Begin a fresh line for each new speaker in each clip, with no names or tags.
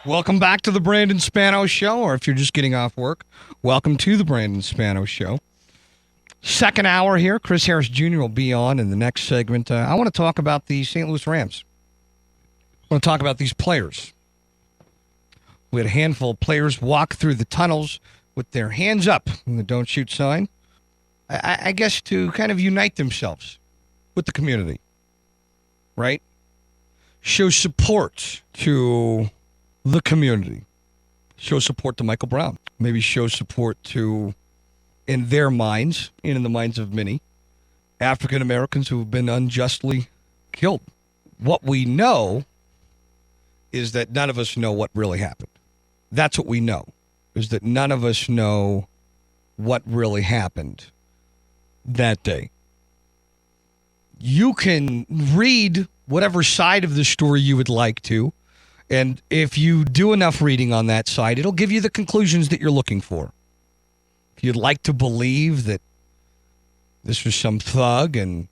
Welcome back to the Brandon Spano Show, or if you're just getting off work, welcome to the Brandon Spano Show. Second hour here. Chris Harris Jr. will be on in the next segment. I want to talk about the St. Louis Rams. I want to talk about these players. We had a handful of players walk through the tunnels with their hands up in the Don't Shoot sign, I guess to kind of unite themselves with the community, right? Show support to the community. Show support to Michael Brown. Maybe show support to, in their minds, and in the minds of many, African Americans who have been unjustly killed. What we know is that none of us know what really happened. That's what we know, is that none of us know what really happened that day. You can read whatever side of the story you would like to, and if you do enough reading on that side, it'll give you the conclusions that you're looking for. If you'd like to believe that this was some thug and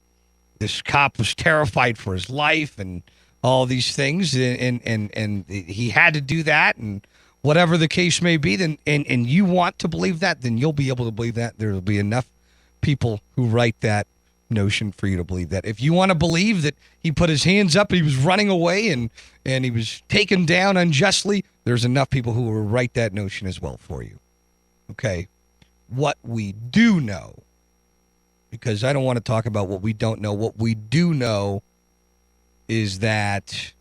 this cop was terrified for his life and all these things, and he had to do that, and whatever the case may be, then and you want to believe that, then you'll be able to believe that. There will be enough people who write that notion for you to believe that. If you want to believe that he put his hands up, he was running away, and he was taken down unjustly, there's enough people who will write that notion as well for you. Okay? What we do know, because I don't want to talk about what we don't know, what we do know is that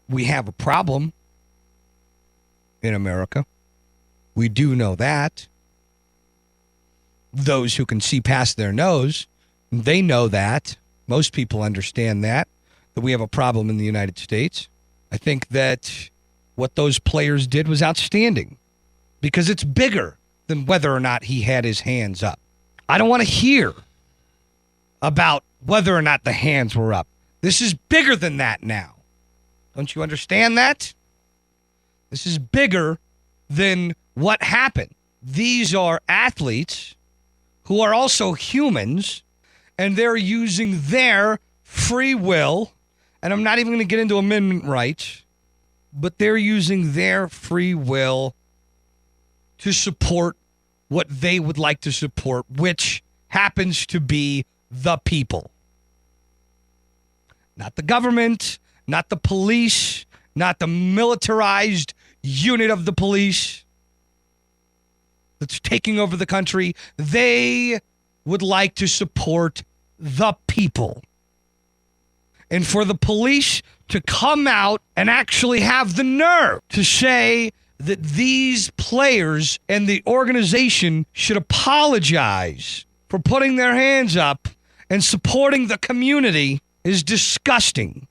we have a problem in America. We do know that. Those who can see past their nose, they know that. Most people understand that we have a problem in the United States. I think that what those players did was outstanding because it's bigger than whether or not he had his hands up. I don't want to hear about whether or not the hands were up. This is bigger than that now. Don't you understand that? This is bigger than what happened. These are athletes who are also humans, and they're using their free will, and I'm not even going to get into amendment rights, but they're using their free will to support what they would like to support, which happens to be the people. Not the government, not the police, not the militarized unit of the police that's taking over the country. They would like to support the people. And for the police to come out and actually have the nerve to say that these players and the organization should apologize for putting their hands up and supporting the community is disgusting.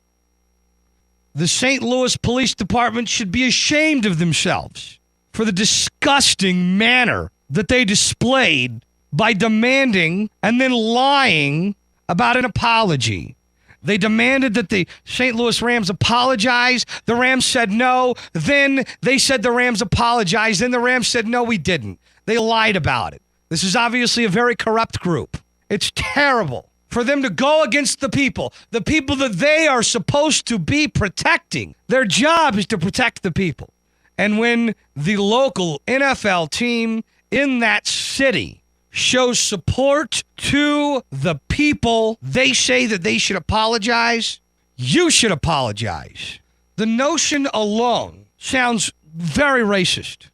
The St. Louis Police Department should be ashamed of themselves for the disgusting manner that they displayed by demanding and then lying about an apology. They demanded that the St. Louis Rams apologize. The Rams said no. Then they said the Rams apologized. Then the Rams said no, we didn't. They lied about it. This is obviously a very corrupt group. It's terrible for them to go against the people that they are supposed to be protecting. Their job is to protect the people. And when the local NFL team in that city shows support to the people, they say that they should apologize. You should apologize. The notion alone sounds very racist.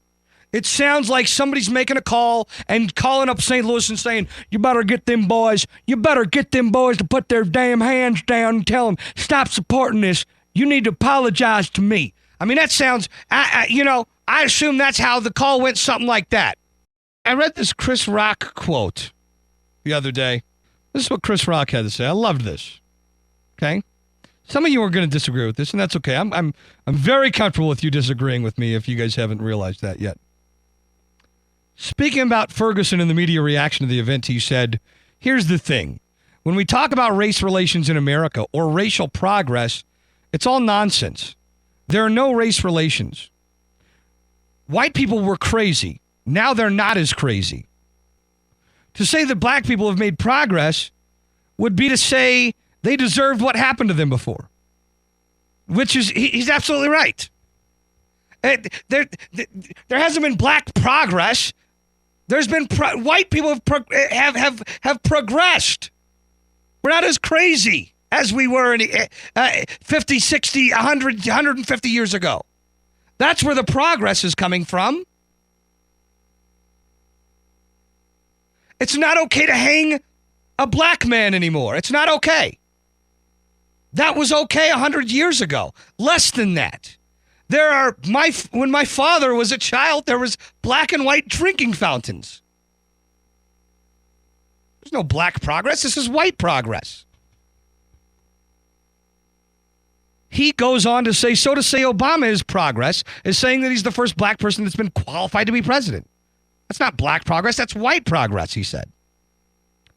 It sounds like somebody's making a call and calling up St. Louis and saying, you better get them boys to put their damn hands down and tell them, stop supporting this. You need to apologize to me. I mean, that sounds, I assume that's how the call went, something like that. I read this Chris Rock quote the other day. This is what Chris Rock had to say. I loved this. Okay? Some of you are going to disagree with this, and that's okay. I'm very comfortable with you disagreeing with me if you guys haven't realized that yet. Speaking about Ferguson and the media reaction to the event, he said, here's the thing. When we talk about race relations in America or racial progress, it's all nonsense. There are no race relations. White people were crazy. Now they're not as crazy. To say that black people have made progress would be to say they deserved what happened to them before. Which is, he's absolutely right. There hasn't been black progress. There's been white people have progressed. We're not as crazy as we were in 50, 60, 100, 150 years ago. That's where the progress is coming from. It's not okay to hang a black man anymore. It's not okay. That was okay 100 years ago. Less than that. When my father was a child, there was black and white drinking fountains. There's no black progress. This is white progress. He goes on to say, so to say Obama is progress, is saying that he's the first black person that's been qualified to be president. That's not black progress. That's white progress, he said.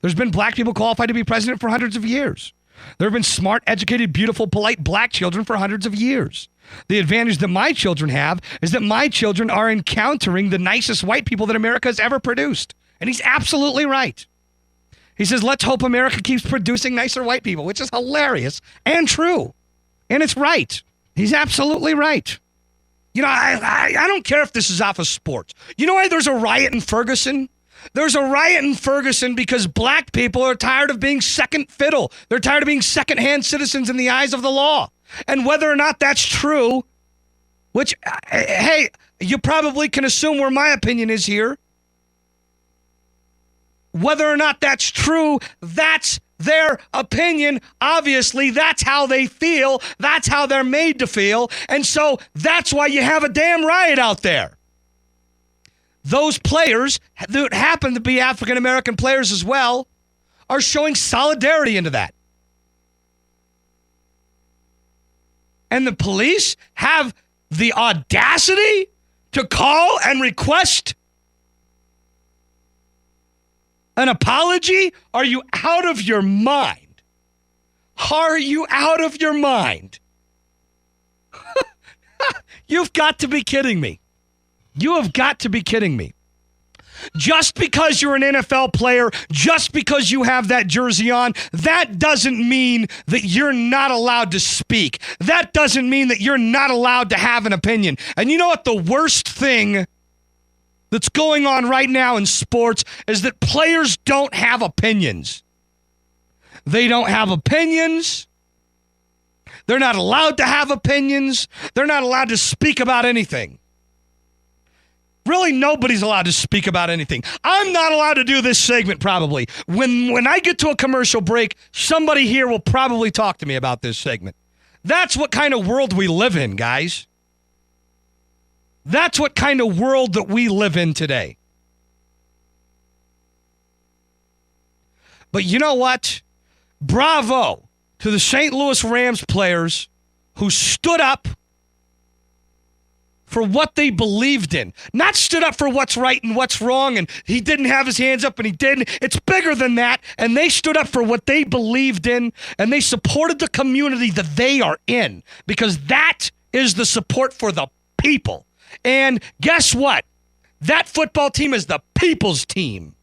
There's been black people qualified to be president for hundreds of years. There have been smart, educated, beautiful, polite black children for hundreds of years. The advantage that my children have is that my children are encountering the nicest white people that America has ever produced. And he's absolutely right. He says, let's hope America keeps producing nicer white people, which is hilarious and true. And it's right. He's absolutely right. You know, I don't care if this is off of sports. You know why there's a riot in Ferguson? There's a riot in Ferguson because black people are tired of being second fiddle. They're tired of being second-hand citizens in the eyes of the law. And whether or not that's true, which, hey, you probably can assume where my opinion is here. Whether or not that's true, that's their opinion. Obviously, that's how they feel. That's how they're made to feel. And so that's why you have a damn riot out there. Those players that happen to be African-American players as well are showing solidarity into that. And the police have the audacity to call and request an apology? Are you out of your mind? Are you out of your mind? You've got to be kidding me. You have got to be kidding me. Just because you're an NFL player, just because you have that jersey on, that doesn't mean that you're not allowed to speak. That doesn't mean that you're not allowed to have an opinion. And you know what the worst thing that's going on right now in sports is that players don't have opinions. They don't have opinions. They're not allowed to have opinions. They're not allowed to speak about anything. Really, nobody's allowed to speak about anything. I'm not allowed to do this segment probably. When I get to a commercial break, somebody here will probably talk to me about this segment. That's what kind of world we live in, guys. That's what kind of world that we live in today. But you know what? Bravo to the St. Louis Rams players who stood up for what they believed in. Not stood up for what's right and what's wrong, and he didn't have his hands up and he didn't. It's bigger than that, and they stood up for what they believed in, and they supported the community that they are in, because that is the support for the people. And guess what? That football team is the people's team.